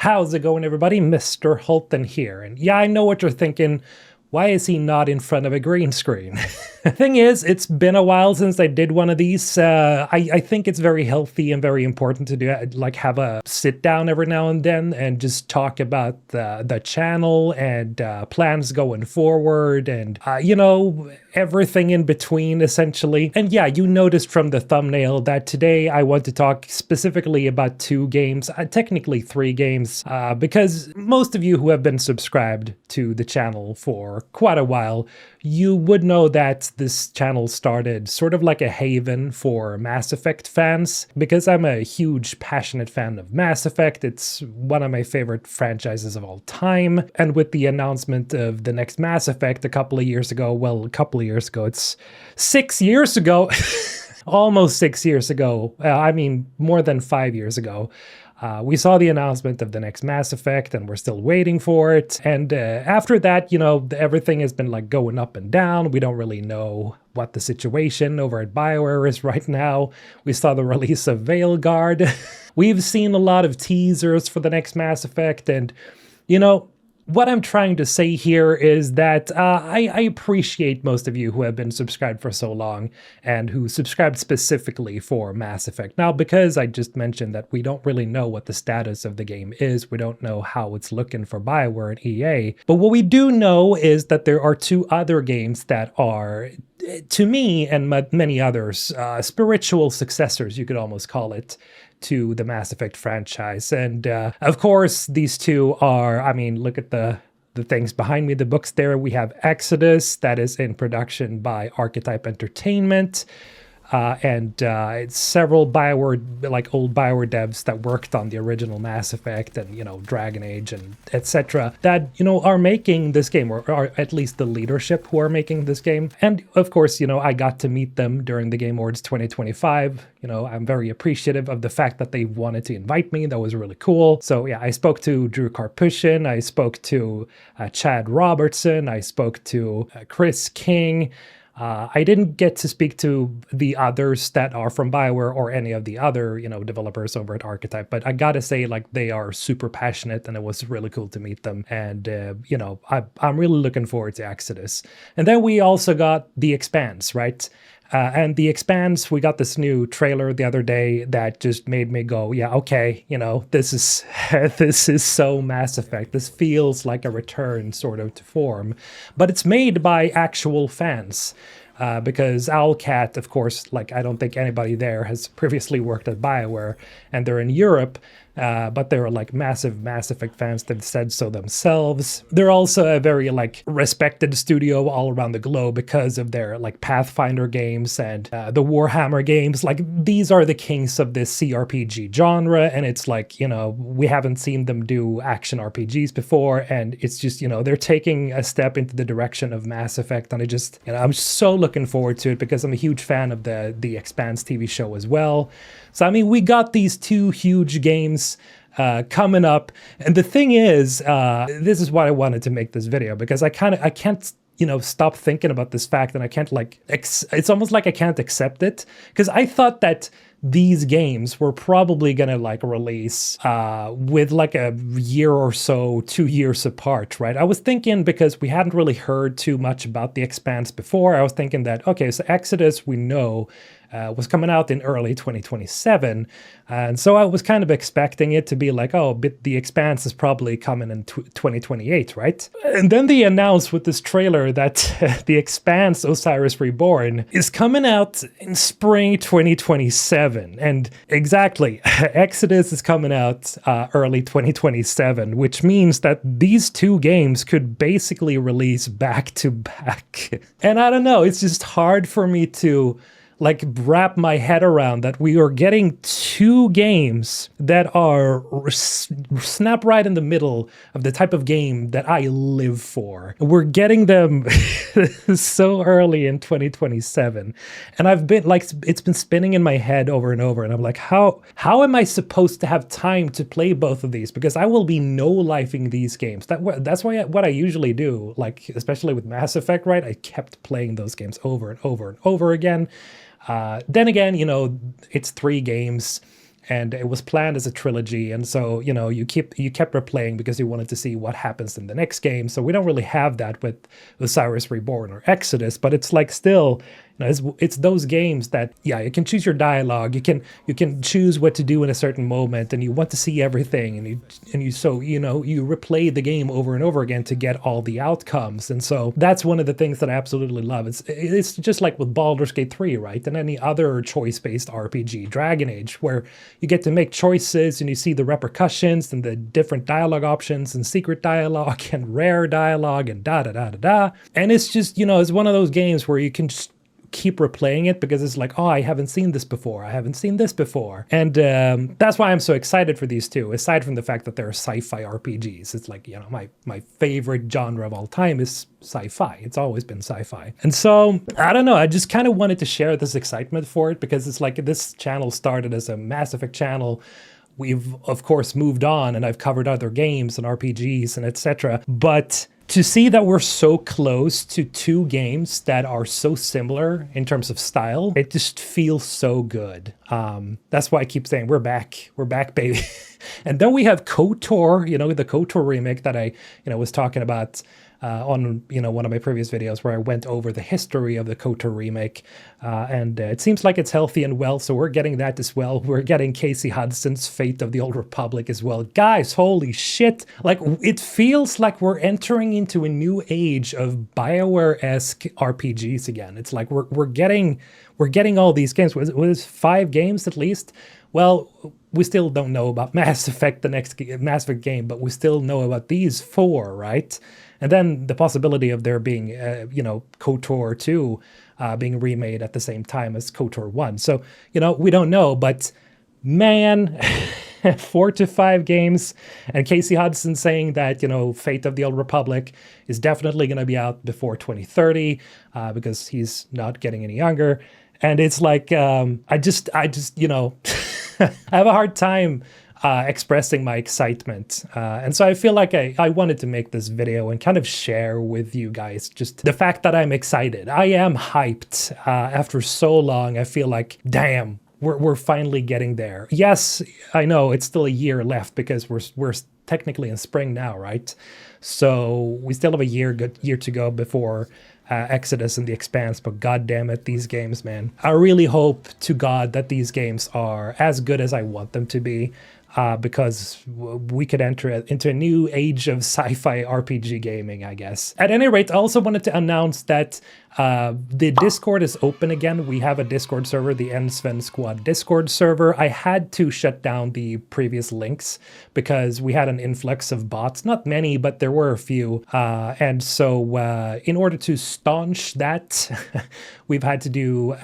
How's it going, everybody? Mr. Holton here. And yeah, I know what you're thinking. Why is he not in front of a green screen? The thing is, it's been a while since I did one of these. I think it's very healthy and very important to do, like, have a sit down every now and then and just talk about the channel and plans going forward and, everything in between, essentially. And yeah, you noticed from the thumbnail that today I want to talk specifically about 2 games, technically 3 games, because most of you who have been subscribed to the channel for quite a while, you would know that this channel started sort of like a haven for Mass Effect fans, because I'm a huge, passionate fan of Mass Effect. It's one of my favorite franchises of all time, and with the announcement of the next Mass Effect a couple of years ago, it's 6 years ago, almost 6 years ago, more than 5 years ago, we saw the announcement of the next Mass Effect, and we're still waiting for it. And after that, everything has been like going up and down. We don't really know what the situation over at BioWare is right now. We saw the release of Veilguard. We've seen a lot of teasers for the next Mass Effect, and what I'm trying to say here is that I appreciate most of you who have been subscribed for so long and who subscribed specifically for Mass Effect. Now, because I just mentioned that we don't really know what the status of the game is, we don't know how it's looking for BioWare and EA, but what we do know is that there are 2 other games that are, to me and many others, spiritual successors, you could almost call it, to the Mass Effect franchise. And of course, these 2 are, look at the things behind me, the books there. We have Exodus, that is in production by Archetype Entertainment. And it's several BioWare, like old BioWare devs that worked on the original Mass Effect and, Dragon Age and etc. that, are making this game, or at least the leadership who are making this game. And of course, I got to meet them during the Game Awards 2025. I'm very appreciative of the fact that they wanted to invite me. That was really cool. So yeah, I spoke to Drew Karpushin, I spoke to Chad Robertson, I spoke to Chris King. I didn't get to speak to the others that are from BioWare or any of the other, developers over at Archetype, but I gotta say, like, they are super passionate, and it was really cool to meet them. And, I'm really looking forward to Exodus. And then we also got The Expanse, right? And The Expanse, we got this new trailer the other day that just made me go, yeah, okay, this is this is so Mass Effect. This feels like a return sort of to form, but it's made by actual fans. Because Owlcat, of course, I don't think anybody there has previously worked at BioWare, and they're in Europe, but they're massive Mass Effect fans. They've said so themselves. They're also a very respected studio all around the globe because of their Pathfinder games and the Warhammer games. These are the kings of this CRPG genre, and it's we haven't seen them do action RPGs before, and it's just, they're taking a step into the direction of Mass Effect, and I'm so looking forward to it because I'm a huge fan of the Expanse TV show as well. So we got these 2 huge games coming up, and the thing is, this is why I wanted to make this video, because I can't stop thinking about this fact, and I can't it's almost like I can't accept it, because I thought that these games were probably gonna release with a year or so, 2 years apart, right? I was thinking, because we hadn't really heard too much about The Expanse before, I was thinking that, okay, so Exodus, we know, was coming out in early 2027, and so I was kind of expecting it to be but The Expanse is probably coming in 2028, right? And then they announced with this trailer that The Expanse Osiris Reborn is coming out in spring 2027, and exactly, Exodus is coming out early 2027, which means that these 2 games could basically release back to back. And I don't know, it's just hard for me to wrap my head around that we are getting 2 games that are snap right in the middle of the type of game that I live for. We're getting them so early in 2027. And I've been it's been spinning in my head over and over. And I'm like, how am I supposed to have time to play both of these? Because I will be no-lifing these games. That's what I usually do, especially with Mass Effect, right? I kept playing those games over and over and over again. Then again, it's 3 games. and it was planned as a trilogy. And so, you know, you kept replaying because you wanted to see what happens in the next game. So we don't really have that with Osiris Reborn or Exodus, but it's like still, you know, it's those games that, yeah, you can choose your dialogue, you can choose what to do in a certain moment, and you want to see everything, and you so, you know, you replay the game over and over again to get all the outcomes. And so that's one of the things that I absolutely love. It's just like with Baldur's Gate 3, right? And any other choice-based RPG, Dragon Age, where you get to make choices and you see the repercussions and the different dialogue options and secret dialogue and rare dialogue and da-da-da-da-da. And it's just, you know, it's one of those games where you can just keep replaying it because it's like, oh, I haven't seen this before. I haven't seen this before. And that's why I'm so excited for these two, aside from the fact that they're sci-fi RPGs. It's like, you know, my favorite genre of all time is sci-fi. It's always been sci-fi. And so, I don't know, I just kind of wanted to share this excitement for it because it's like this channel started as a Mass Effect channel. We've, of course, moved on and I've covered other games and RPGs and etc. But to see that we're so close to two games that are so similar in terms of style, it just feels so good. That's why I keep saying we're back, baby. And then we have KOTOR, you know, the KOTOR remake that I, you know, was talking about on, you know, one of my previous videos where I went over the history of the KOTOR remake. And it seems like it's healthy and well, so we're getting that as well. We're getting Casey Hudson's Fate of the Old Republic as well. Guys, holy shit. Like, it feels like we're entering into a new age of BioWare-esque RPGs again. It's like we're getting all these games. Was 5 games at least? Well, we still don't know about Mass Effect, the next Mass Effect game, but we still know about these 4, right? And then the possibility of there being, you know, KOTOR 2 being remade at the same time as KOTOR 1. So, you know, we don't know, but man, 4 to 5 games, and Casey Hudson saying that, you know, Fate of the Old Republic is definitely going to be out before 2030 because he's not getting any younger. And it's like, I just, you know, I have a hard time expressing my excitement. And so I feel like I wanted to make this video and kind of share with you guys just the fact that I'm excited. I am hyped after so long. I feel like, damn, we're finally getting there. Yes, I know it's still a year left because we're technically in spring now, right? So we still have a year to go before Exodus and The Expanse, but god damn it, these games, man. I really hope to God that these games are as good as I want them to be. Because we could enter into a new age of sci-fi RPG gaming, I guess. At any rate, I also wanted to announce that the Discord is open again. We have a Discord server, the Sven Squad Discord server. I had to shut down the previous links because we had an influx of bots. Not many, but there were a few. And so in order to staunch that, we've had to do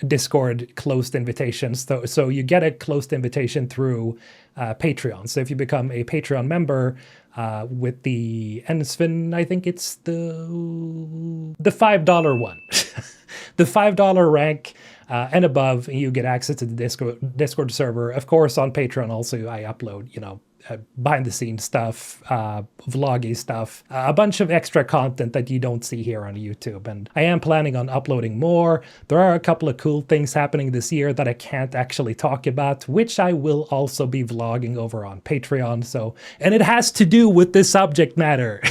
Discord closed invitations. So you get a closed invitation through Patreon. So if you become a Patreon member with the Ensvin, I think it's the $5 one, the $5 rank and above, you get access to the Discord server. Of course, on Patreon also I upload, you know, behind the scenes stuff, vloggy stuff, a bunch of extra content that you don't see here on YouTube. And I am planning on uploading more. There are a couple of cool things happening this year that I can't actually talk about, which I will also be vlogging over on Patreon. So, and it has to do with this subject matter.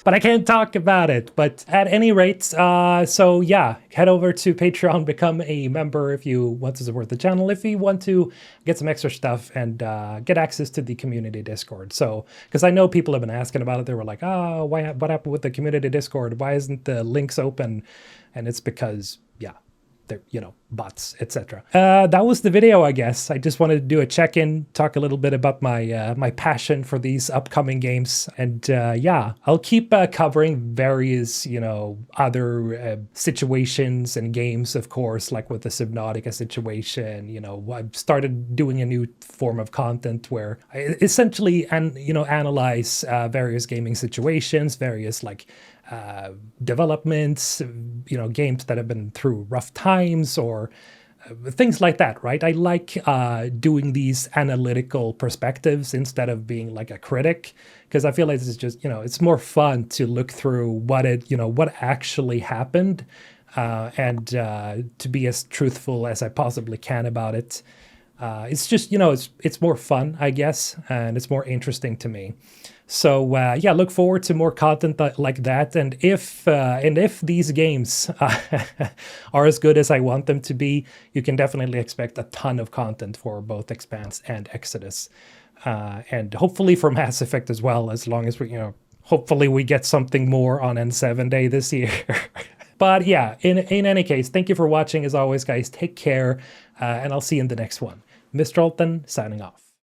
But I can't talk about it. But at any rate, so yeah, head over to Patreon, become a member if you want to support the channel, if you want to get some extra stuff and get access to the community Discord. So, because I know people have been asking about it. They were like, oh, what happened with the community Discord? Why isn't the links open? And it's because, yeah, they're, you know, bots, etc. That was the video, I guess. I just wanted to do a check-in, talk a little bit about my my passion for these upcoming games, and yeah, I'll keep covering various, you know, other situations and games, of course, like with the Subnautica situation. You know, I've started doing a new form of content where I essentially analyze various gaming situations, various like developments, you know, games that have been through rough times or things like that, right? I like doing these analytical perspectives instead of being like a critic, because I feel like it's just, you know, it's more fun to look through what actually happened and to be as truthful as I possibly can about it. It's just, it's more fun, I guess, and it's more interesting to me. So yeah, look forward to more content like that. And if these games are as good as I want them to be, you can definitely expect a ton of content for both Expanse and Exodus, and hopefully for Mass Effect as well. As long as we, hopefully we get something more on N7 Day this year. But yeah, in any case, thank you for watching as always, guys. Take care, and I'll see you in the next one. Mr. Alton signing off.